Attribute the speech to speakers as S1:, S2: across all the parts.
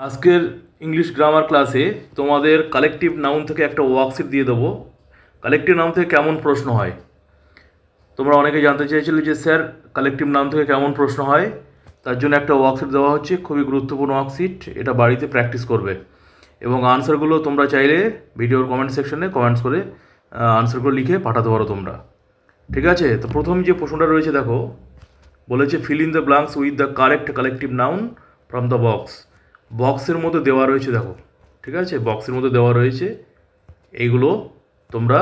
S1: আজকের English grammar ক্লাসে তোমাদের কালেকটিভ নাউন থেকে একটা ওয়ার্কশিট দিয়ে দেবো। কালেকটিভ নাউন থেকে কেমন প্রশ্ন হয় তোমরা অনেকে জানতে চেয়েছিলে যে স্যার কালেকটিভ নাউন থেকে কেমন প্রশ্ন হয়, তার জন্য একটা ওয়ার্কশিট দেওয়া হচ্ছে, খুবই গুরুত্বপূর্ণ ওয়ার্কশিট। এটা বাড়িতে প্র্যাকটিস করবে এবং আনসারগুলো তোমরা চাইলে ভিডিওর কমেন্ট সেকশনে কমেন্টস করে আনসারগুলো লিখে পাঠাতে পারো তোমরা। ঠিক আছে, তো প্রথম যে প্রশ্নটা রয়েছে দেখো, বলেছে fill in the blanks with the correct collective noun from the box. বক্সের মধ্যে দেওয়া রয়েছে দেখো, ঠিক আছে, বক্সের মধ্যে দেওয়া রয়েছে, এইগুলো তোমরা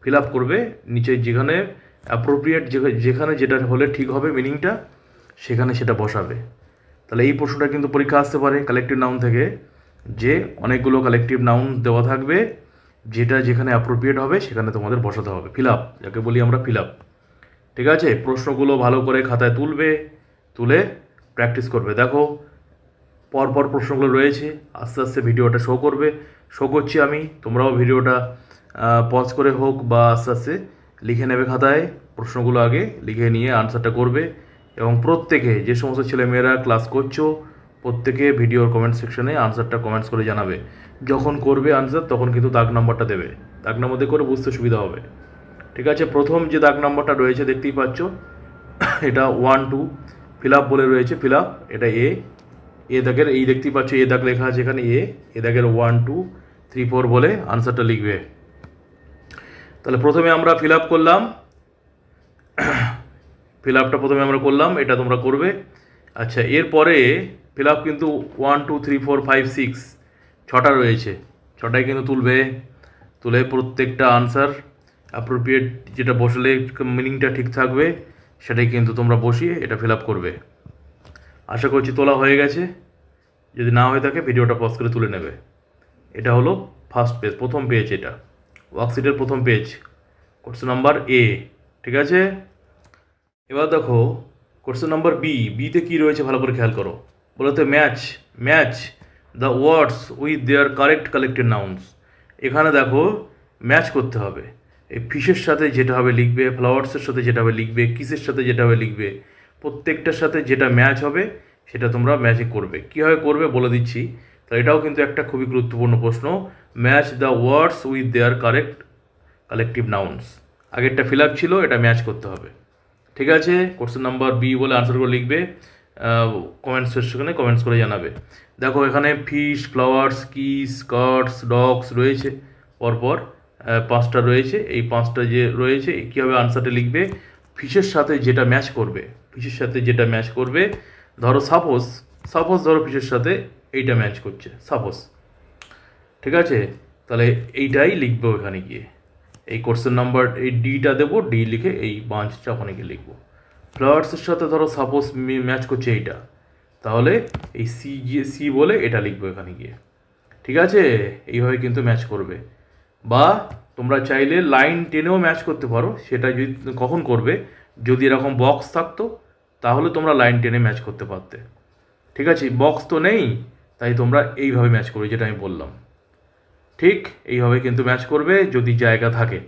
S1: ফিল আপ করবে। নিচে যেখানে অ্যাপ্রোপ্রিয়েট, যেখানে যেটা হলে ঠিক হবে মিনিংটা, সেখানে সেটা বসাবে। তাহলে এই প্রশ্নটা কিন্তু পরীক্ষা আসতে পারে কালেকটিভ নাউন থেকে, যে অনেকগুলো কালেকটিভ নাউন দেওয়া থাকবে, যেটা যেখানে অ্যাপ্রোপ্রিয়েট হবে সেখানে তোমাদের বসাতে হবে। ফিল আপ যাকে বলি আমরা, ফিল আপ। ঠিক আছে, প্রশ্নগুলো ভালো করে খাতায় তুলবে, তুলে প্র্যাকটিস করবে। দেখো পরপর প্রশ্নগুলো রয়েছে, আস্তে আস্তে ভিডিওটা শো করছি আমি, তোমরাও ভিডিওটা পজ করে হোক বা আস্তে আস্তে লিখে নেবে খাতায়। প্রশ্নগুলো আগে লিখে নিয়ে আনসারটা করবে এবং প্রত্যেকে, যে সমস্ত ছেলেমেয়েরা ক্লাস করছো, প্রত্যেকে ভিডিওর কমেন্ট সেকশনে আনসারটা কমেন্টস করে জানাবে। যখন করবে আনসার তখন কিন্তু দাগ নাম্বারটা দেবে, দাগ নাম্বার দিয়ে করে বুঝতে সুবিধা হবে। ঠিক আছে, প্রথম যে দাগ নাম্বারটা রয়েছে দেখতেই পাচ্ছ, এটা 1 2 ফিল আপ বলে রয়েছে। ফিল আপ, এটা এ দাগের, এই দেখতেই পাচ্ছ এ দাগ লেখা আছে এখানে, এ দাগের 1 2 3 4 বলে আনসারটা লিখবে। তাহলে প্রথমে আমরা ফিল আপ করলাম, ফিল আপটা প্রথমে আমরা করলাম, এটা তোমরা করবে। আচ্ছা, এরপরে ফিল আপ কিন্তু 1 2 3 4 5 6 ছটা রয়েছে, ছটাই কিন্তু তুলবে। তুলে প্রত্যেকটা আনসার অ্যাপ্রোপ্রিয়েট যেটা বসলে মিনিংটা ঠিক থাকবে সেটাই কিন্তু তোমরা বসিয়ে এটা ফিল আপ করবে। আশা করছি তোলা হয়ে গেছে, যদি না হয়ে থাকে ভিডিওটা পজ করে তুলে নেবে। এটা হলো ফার্স্ট পেজ, প্রথম পেজ, এটা ওয়ার্কশিটের প্রথম পেজ, কোশ্চেন নাম্বার এ। ঠিক আছে, এবার দেখো কোশ্চেন নাম্বার বিতে কী রয়েছে ভালো করে খেয়াল করো। বলতে match the words with their correct collected nouns. এখানে দেখো ম্যাচ করতে হবে, এই ফিশের সাথে যেটা হবে লিখবে, ফ্লাওয়ার্সের সাথে যেটা হবে লিখবে, কিসের সাথে যেটা হবে লিখবে, প্রত্যেকটার সাথে যেটা ম্যাচ হবে সেটা তোমরা ম্যাচিং করবে। কীভাবে করবে বলে দিচ্ছি। তো এটাও কিন্তু একটা খুবই গুরুত্বপূর্ণ প্রশ্ন। Match the words with their correct collective nouns. আগেরটা ফিল আপ ছিল, এটা ম্যাচ করতে হবে। ঠিক আছে, কোশ্চেন নাম্বার বি বলে আনসারগুলো লিখবে, কমেন্টস সেকশনে কমেন্টস করে জানাবে। দেখো এখানে fish, flowers, kiss, cards, dogs রয়েছে, পরপর 5টা রয়েছে। এই 5টা যে রয়েছে কীভাবে আনসারটা লিখবে, ফিশের সাথে যেটা ম্যাচ করবে, ফিশের সাথে যেটা ম্যাচ করবে, ধরো সাপোজ ধরো ফিশের সাথে এইটা ম্যাচ করছে, সাপোজ। ঠিক আছে, তাহলে এইটাই লিখবো এখানে গিয়ে। এই কোশ্চেন নাম্বার এই ডিটা দেবো, ডি লিখে এই বাঁচটা ওখানে গিয়ে লিখবো। ফ্লাওয়ার্সের সাথে ধরো সাপোজ ম্যাচ করছে এইটা, তাহলে এই সি বলে এটা লিখবো এখানে গিয়ে। ঠিক আছে, এইভাবে কিন্তু ম্যাচ করবে। বা তোমরা চাইলে লাইন টেনেও ম্যাচ করতে পারো, সেটা যদি কখন করবে, যদি এরকম বক্স থাকতো তাহলে তোমরা লাইন টেনে ম্যাচ করতে পারতে। ঠিক আছে, বক্স তো নেই, তাই তোমরা এইভাবে ম্যাচ করবে যেটা আমি বললাম। ঠিক এইভাবে কিন্তু ম্যাচ করবে যদি জায়গা থাকে।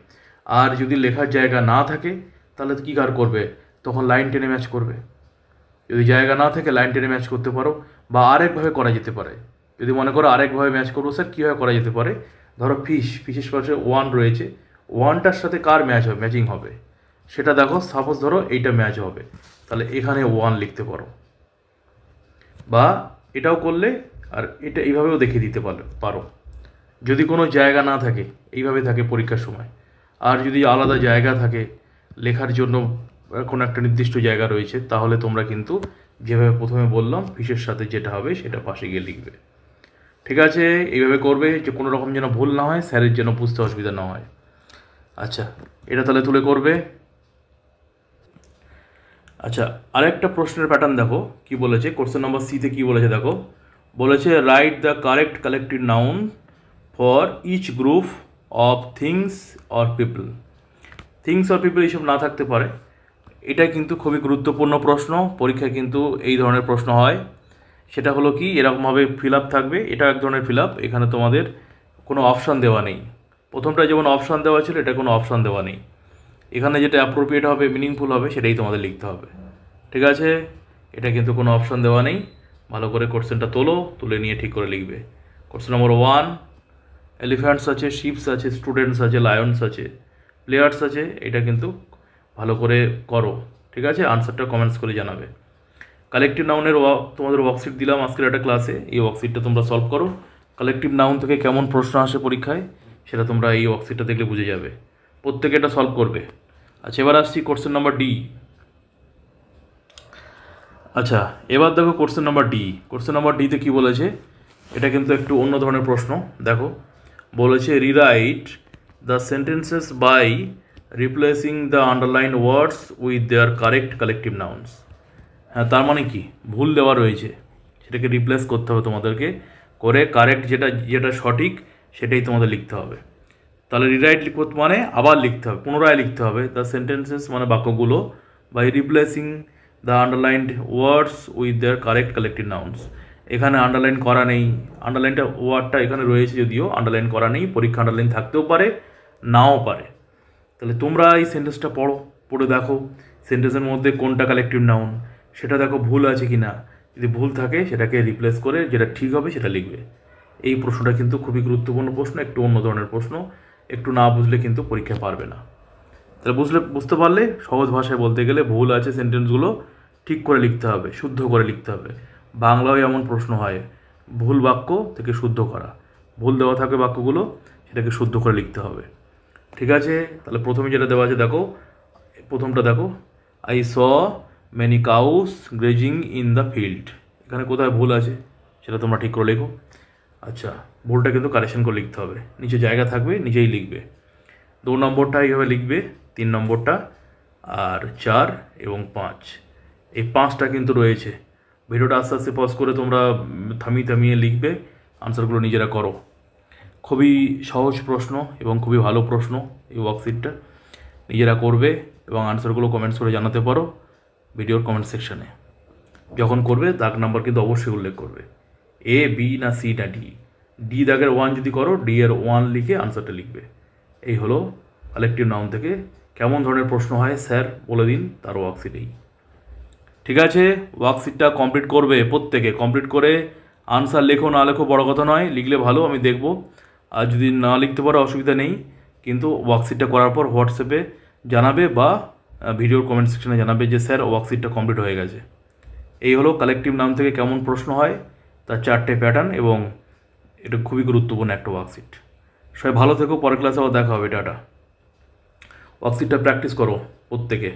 S1: আর যদি লেখার জায়গা না থাকে তাহলে কী কার করবে, তখন লাইন টেনে ম্যাচ করবে। যদি জায়গা না থাকে লাইন টেনে ম্যাচ করতে পারো, বা আরেকভাবে করা যেতে পারে। যদি মনে করো আরেকভাবে ম্যাচ করবো স্যার, কীভাবে করা যেতে পারে, ধরো ফিশের পাশে 1 রয়েছে, 1টার সাথে কার ম্যাচিং হবে সেটা দেখো। সাপোজ ধরো এইটা ম্যাচ হবে, তাহলে এখানে 1 লিখতে পারো। বা এটাও করলে, আর এটা এইভাবেও দেখিয়ে দিতে পারো যদি কোনো জায়গা না থাকে, এইভাবে থাকে পরীক্ষার সময়। আর যদি আলাদা জায়গা থাকে, লেখার জন্য কোনো একটা নির্দিষ্ট জায়গা রয়েছে, তাহলে তোমরা কিন্তু যেভাবে প্রথমে বললাম ফিশের সাথে যেটা হবে সেটা পাশে গিয়ে লিখবে। ঠিক আছে, এইভাবে করবে, যে কোনো রকম যেন ভুল না হয়, স্যারের যেন বুঝতে অসুবিধা না হয়। আচ্ছা, এটা তাহলে তুলে করবে। আচ্ছা, আরেকটা প্রশ্নের প্যাটার্ন দেখো কি বলেছে, কোশ্চেন নাম্বার সিতে কি বলেছে দেখো। বলেছে write the correct collective noun for each group of things or people. Things or people এইসব না থাকতে পারে। এটা কিন্তু খুবই গুরুত্বপূর্ণ প্রশ্ন, পরীক্ষায় কিন্তু এই ধরনের প্রশ্ন হয়। সেটা হলো কি, এরকমভাবে ফিল আপ থাকবে, এটা এক ধরনের ফিল আপ, এখানে তোমাদের কোনো অপশান দেওয়া নেই। প্রথমটা যেমন অপশান দেওয়া ছিল, এটা কোনো অপশান দেওয়া নেই। এখানে যেটা অ্যাপ্রোপ্রিয়েট হবে, মিনিংফুল হবে, সেটাই তোমাদের লিখতে হবে। ঠিক আছে, এটা কিন্তু কোনো অপশান দেওয়া নেই, ভালো করে কোশ্চেনটা তোলো, তুলে নিয়ে ঠিক করে লিখবে। কোশ্চেন নম্বর 1, এলিফ্যান্টস আছে, শিপস আছে, স্টুডেন্টস আছে, লায়ন্স আছে, প্লেয়ার্স আছে। এটা কিন্তু ভালো করে করো, ঠিক আছে? আনসারটা কমেন্টস করে জানাবে। কালেকটিভ নাউনের তোমাদের ওয়ার্কশিট দিলাম আজকের একটা ক্লাসে, এই ওয়ার্কশিটটা তোমরা সলভ করো। কালেকটিভ নাউন থেকে কেমন প্রশ্ন আসে পরীক্ষায় সেটা তোমরা এই ওয়ার্কশিটটা দেখলে বুঝে যাবে। প্রত্যেকে এটা সলভ করবে। আচ্ছা, এবার আসছি কোশ্চেন নাম্বার ডি। আচ্ছা, এবার দেখো question number D. Question number ডিতে কী বলেছে, এটা কিন্তু একটু অন্য ধরনের প্রশ্ন। দেখো বলেছে rewrite the sentences by replacing the underline words with their correct collective nouns. হ্যাঁ, তার মানে কি, ভুল দেওয়া রয়েছে, সেটাকে রিপ্লেস করতে হবে তোমাদেরকে করে, কারেক্ট যেটা যেটা সঠিক সেটাই তোমাদের লিখতে হবে। তাহলে রিরাইট লিখতে মানে আবার লিখতে হবে, পুনরায় লিখতে হবে দ্য সেন্টেন্সেস মানে বাক্যগুলো, by replacing the underlined words with their correct collective nouns. এখানে আন্ডারলাইন করা নেই, আন্ডারলাইনটা ওয়ার্ডটা এখানে রয়েছে যদিও আন্ডারলাইন করা নেই, পরীক্ষা আন্ডারলাইন থাকতেও পারে নাও পারে। তাহলে তোমরা এই সেন্টেন্সটা পড়ে দেখো সেন্টেন্সের মধ্যে কোনটা কালেকটিভ নাউন সেটা দেখো ভুল আছে কি না। যদি ভুল থাকে সেটাকে রিপ্লেস করে যেটা ঠিক হবে সেটা লিখবে। এই প্রশ্নটা কিন্তু খুবই গুরুত্বপূর্ণ প্রশ্ন, একটু অন্য ধরনের প্রশ্ন, একটু না বুঝলে কিন্তু পরীক্ষা পারবে না। তাহলে বুঝতে পারলে সহজ ভাষায় বলতে গেলে ভুল আছে সেন্টেন্সগুলো ঠিক করে লিখতে হবে, শুদ্ধ করে লিখতে হবে। বাংলাও এমন প্রশ্ন হয়, ভুল বাক্য থেকে শুদ্ধ করা, ভুল দেওয়া থাকে বাক্যগুলো সেটাকে শুদ্ধ করে লিখতে হবে, ঠিক আছে? তাহলে প্রথমে যেটা দেওয়া আছে দেখো, প্রথমটা দেখো, I saw many cows grazing in the field. এখানে কোথায় ভুল আছে সেটা তোমরা ঠিক করে লেখো। আচ্ছা, ভুলটা কিন্তু কারেকশন করে লিখতে হবে, নিচে জায়গা থাকবে নিচেই লিখবে। 2 নম্বরটা এইভাবে লিখবে, 3 নম্বরটা, আর 4 এবং 5, এই 5টা কিন্তু রয়েছে। ভিডিওটা আস্তে আস্তে পজ করে তোমরা থামিয়ে লিখবে, আনসারগুলো নিজেরা করো। খুবই সহজ প্রশ্ন এবং খুবই ভালো প্রশ্ন এই ওয়ার্কশিটটা, নিজেরা করবে এবং আনসারগুলো কমেন্টস করে জানাতে পারো ভিডিওর কমেন্ট সেকশানে। যখন করবে দাগ নাম্বার কিন্তু অবশ্যই উল্লেখ করবে, এ, বি না সি না ডি। ডি দাগের 1 যদি করো, ডি এর 1 লিখে আনসারটা লিখবে। এই হলো কালেকটিভ নাউন থেকে কেমন ধরনের প্রশ্ন হয় স্যার বলে দিন, তার ওয়ার্কশিটেই। ঠিক আছে, ওয়ার্কশিটটা কমপ্লিট করবে, প্রত্যেকে কমপ্লিট করে আনসার লেখো না লেখো বড় কথা নয়, লিখলে ভালো, আমি দেখব। আর যদি না লিখতে পারো অসুবিধা নেই, কিন্তু ওয়ার্কশিটটা করার পর হোয়াটসঅ্যাপে জানাবে বা ভিডিওর কমেন্ট সেকশনে জানাবে যে স্যার ওয়ার্কশিটটা কমপ্লিট হয়ে গেছে। এই হলো কালেকটিভ নাউন থেকে কেমন প্রশ্ন হয় তার 4টে প্যাটার্ন, এবং এটা খুবই গুরুত্বপূর্ণ একটা ওয়ার্কশিট। সবাই ভালো থেকো, পরের ক্লাসে আবার দেখা হবে। টাটা। ওয়ার্কশিটটা প্র্যাকটিস করো প্রত্যেকে।